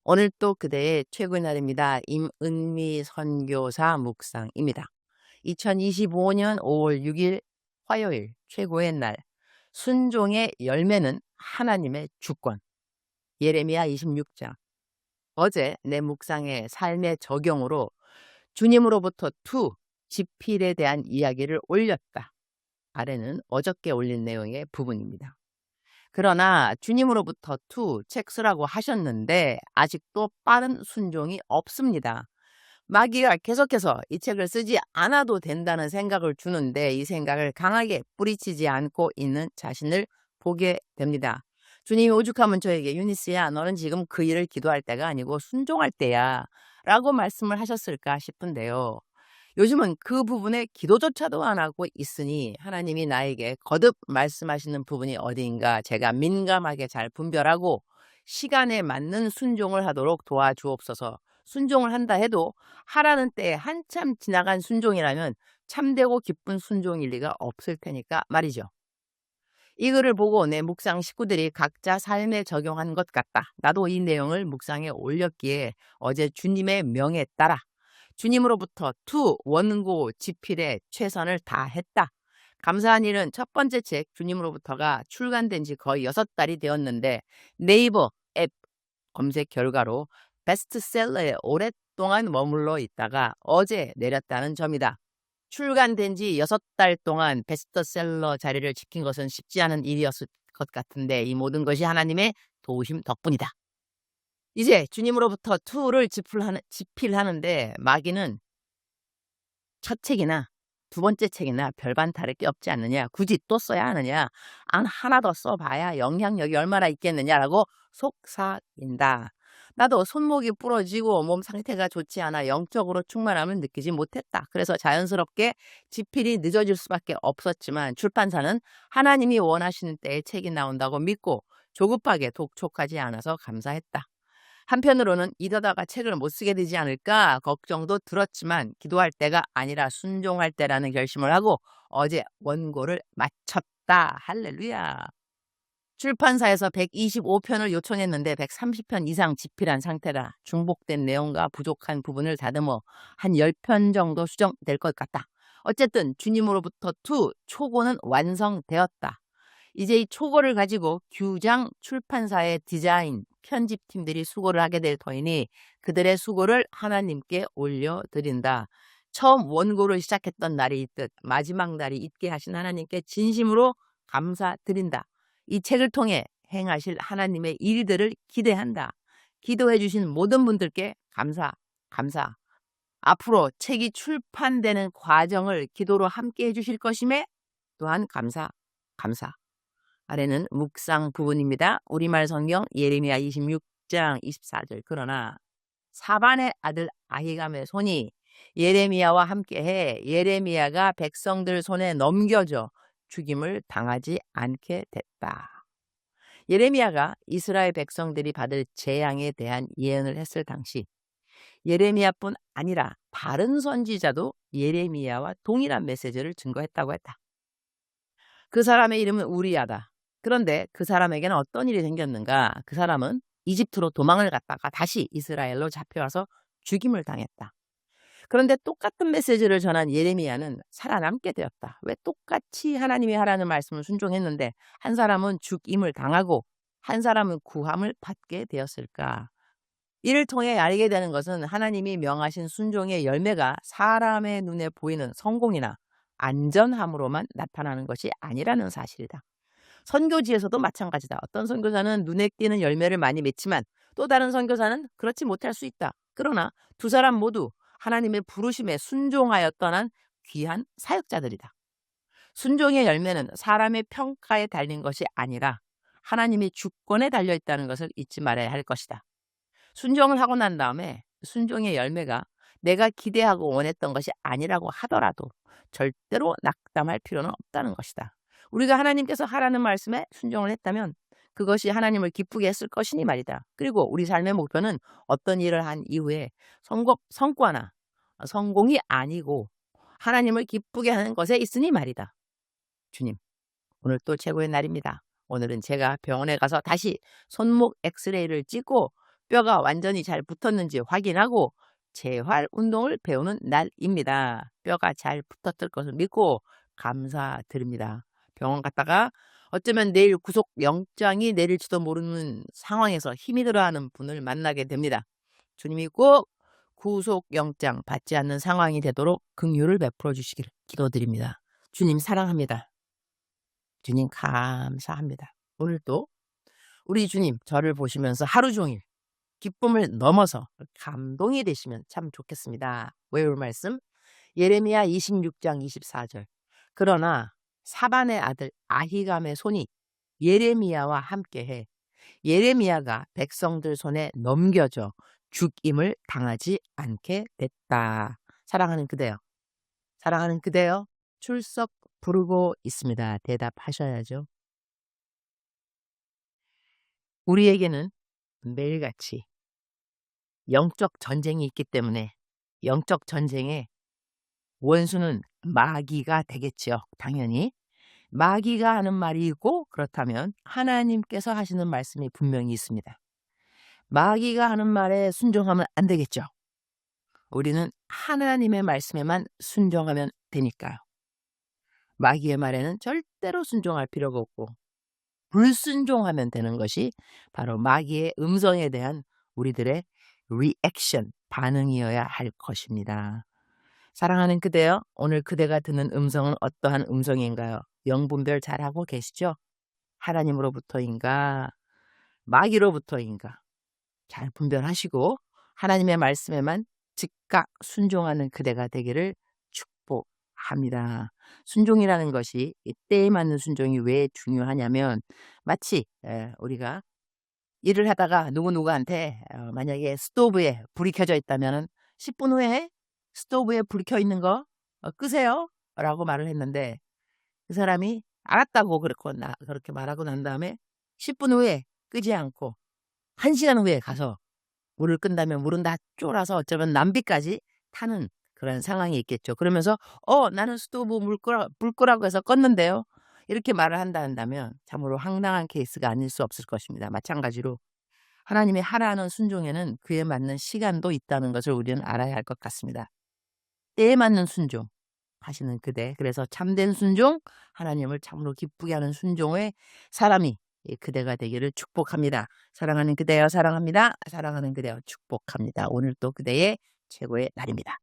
오늘 또 그대의 최고의 날입니다. 임은미 선교사 묵상입니다. 2025년 5월 6일 화요일 최고의 날. 순종의 열매는 하나님의 주권. 예레미야 26장. 어제 내 묵상의 삶의 적용으로 주님으로부터 지필에 대한 이야기를 올렸다. 아래는 어저께 올린 내용의 부분입니다. 그러나 주님으로부터 책 쓰라고 하셨는데 아직도 빠른 순종이 없습니다. 마귀가 계속해서 이 책을 쓰지 않아도 된다는 생각을 주는데 이 생각을 강하게 뿌리치지 않고 있는 자신을 보게 됩니다. 주님이 오죽하면 저에게 유니스야, 너는 지금 그 일을 기도할 때가 아니고 순종할 때야 라고 말씀을 하셨을까 싶은데요. 요즘은 그 부분에 기도조차도 안 하고 있으니 하나님이 나에게 거듭 말씀하시는 부분이 어디인가 제가 민감하게 잘 분별하고 시간에 맞는 순종을 하도록 도와주옵소서. 순종을 한다 해도 하라는 때에 한참 지나간 순종이라면 참되고 기쁜 순종일 리가 없을 테니까 말이죠. 이 글을 보고 내 묵상 식구들이 각자 삶에 적용한 것 같다. 나도 이 내용을 묵상에 올렸기에 어제 주님의 명에 따라 주님으로부터 원고 지필에 최선을 다했다. 감사한 일은 첫 번째 책 주님으로부터가 출간된 지 거의 6달이 되었는데 네이버 앱 검색 결과로 베스트셀러에 오랫동안 머물러 있다가 어제 내렸다는 점이다. 출간된 지 6달 동안 베스트셀러 자리를 지킨 것은 쉽지 않은 일이었을 것 같은데 이 모든 것이 하나님의 도우심 덕분이다. 이제 주님으로부터 를 지필하는데 마귀는 첫 책이나 두 번째 책이나 별반 다를 게 없지 않느냐, 굳이 또 써야 하느냐, 하나 더 써봐야 영향력이 얼마나 있겠느냐라고 속삭인다. 나도 손목이 부러지고 몸 상태가 좋지 않아 영적으로 충만함을 느끼지 못했다. 그래서 자연스럽게 지필이 늦어질 수밖에 없었지만 출판사는 하나님이 원하시는 때에 책이 나온다고 믿고 조급하게 독촉하지 않아서 감사했다. 한편으로는 이러다가 책을 못 쓰게 되지 않을까 걱정도 들었지만 기도할 때가 아니라 순종할 때라는 결심을 하고 어제 원고를 마쳤다. 할렐루야. 출판사에서 125편을 요청했는데 130편 이상 집필한 상태라 중복된 내용과 부족한 부분을 다듬어 한 10편 정도 수정될 것 같다. 어쨌든 주님으로부터 초고는 완성되었다. 이제 이 초고를 가지고 규장 출판사의 디자인, 편집팀들이 수고를 하게 될 터이니 그들의 수고를 하나님께 올려드린다. 처음 원고를 시작했던 날이 있듯 마지막 날이 있게 하신 하나님께 진심으로 감사드린다. 이 책을 통해 행하실 하나님의 일들을 기대한다. 기도해 주신 모든 분들께 감사. 앞으로 책이 출판되는 과정을 기도로 함께 해주실 것임에 또한 감사. 아래는 묵상 부분입니다. 우리말 성경 예레미야 26장 24절. 그러나 사반의 아들 아히감의 손이 예레미야와 함께해 예레미야가 백성들 손에 넘겨져 죽임을 당하지 않게 됐다. 예레미야가 이스라엘 백성들이 받을 재앙에 대한 예언을 했을 당시 예레미야뿐 아니라 다른 선지자도 예레미야와 동일한 메시지를 증거했다고 했다. 그 사람의 이름은 우리야다. 그런데 그 사람에게는 어떤 일이 생겼는가? 그 사람은 이집트로 도망을 갔다가 다시 이스라엘로 잡혀와서 죽임을 당했다. 그런데 똑같은 메시지를 전한 예레미야는 살아남게 되었다. 왜 똑같이 하나님이 하라는 말씀을 순종했는데 한 사람은 죽임을 당하고 한 사람은 구함을 받게 되었을까? 이를 통해 알게 되는 것은 하나님이 명하신 순종의 열매가 사람의 눈에 보이는 성공이나 안전함으로만 나타나는 것이 아니라는 사실이다. 선교지에서도 마찬가지다. 어떤 선교사는 눈에 띄는 열매를 많이 맺지만 또 다른 선교사는 그렇지 못할 수 있다. 그러나 두 사람 모두 하나님의 부르심에 순종하여 떠난 귀한 사역자들이다. 순종의 열매는 사람의 평가에 달린 것이 아니라 하나님의 주권에 달려있다는 것을 잊지 말아야 할 것이다. 순종을 하고 난 다음에 순종의 열매가 내가 기대하고 원했던 것이 아니라고 하더라도 절대로 낙담할 필요는 없다는 것이다. 우리가 하나님께서 하라는 말씀에 순종을 했다면 그것이 하나님을 기쁘게 했을 것이니 말이다. 그리고 우리 삶의 목표는 어떤 일을 한 이후에 성과나 성공이 아니고 하나님을 기쁘게 하는 것에 있으니 말이다. 주님, 오늘 또 최고의 날입니다. 오늘은 제가 병원에 가서 다시 손목 엑스레이를 찍고 뼈가 완전히 잘 붙었는지 확인하고 재활 운동을 배우는 날입니다. 뼈가 잘 붙었을 것을 믿고 감사드립니다. 병원 갔다가 어쩌면 내일 구속영장이 내릴지도 모르는 상황에서 힘이 들어하는 분을 만나게 됩니다. 주님이 꼭 구속영장 받지 않는 상황이 되도록 긍휼을 베풀어 주시기를 기도드립니다. 주님 사랑합니다. 주님 감사합니다. 오늘도 우리 주님 저를 보시면서 하루 종일 기쁨을 넘어서 감동이 되시면 참 좋겠습니다. 외울 말씀 예레미야 26장 24절. 그러나 사반의 아들 아히감의 손이 예레미야와 함께해 예레미야가 백성들 손에 넘겨져 죽임을 당하지 않게 됐다. 사랑하는 그대여, 사랑하는 그대여, 출석 부르고 있습니다. 대답하셔야죠. 우리에게는 매일같이 영적 전쟁이 있기 때문에 영적 전쟁의 원수는 마귀가 되겠지요. 당연히. 마귀가 하는 말이 있고 그렇다면 하나님께서 하시는 말씀이 분명히 있습니다. 마귀가 하는 말에 순종하면 안 되겠죠. 우리는 하나님의 말씀에만 순종하면 되니까요. 마귀의 말에는 절대로 순종할 필요가 없고 불순종하면 되는 것이 바로 마귀의 음성에 대한 우리들의 리액션, 반응이어야 할 것입니다. 사랑하는 그대여, 오늘 그대가 듣는 음성은 어떠한 음성인가요? 영분별 잘하고 계시죠? 하나님으로부터인가 마귀로부터인가 잘 분별하시고 하나님의 말씀에만 즉각 순종하는 그대가 되기를 축복합니다. 순종이라는 것이 때에 맞는 순종이 왜 중요하냐면 마치 우리가 일을 하다가 누구누구한테 만약에 스토브에 불이 켜져 있다면 10분 후에 스토브에 불이 켜 있는 거 끄세요 라고 말을 했는데 그 사람이 알았다고 그렇게 말하고 난 다음에 10분 후에 끄지 않고 1시간 후에 가서 물을 끈다면 물은 다 쫄아서 어쩌면 남비까지 타는 그런 상황이 있겠죠. 그러면서 나는 스토브 불 끄라고 해서 껐는데요. 이렇게 말을 한다면 참으로 황당한 케이스가 아닐 수 없을 것입니다. 마찬가지로 하나님의 하라는 순종에는 그에 맞는 시간도 있다는 것을 우리는 알아야 할 것 같습니다. 때에 맞는 순종 하시는 그대, 그래서 참된 순종, 하나님을 참으로 기쁘게 하는 순종의 사람이 그대가 되기를 축복합니다. 사랑하는 그대여 사랑합니다. 사랑하는 그대여 축복합니다. 오늘 또 그대의 최고의 날입니다.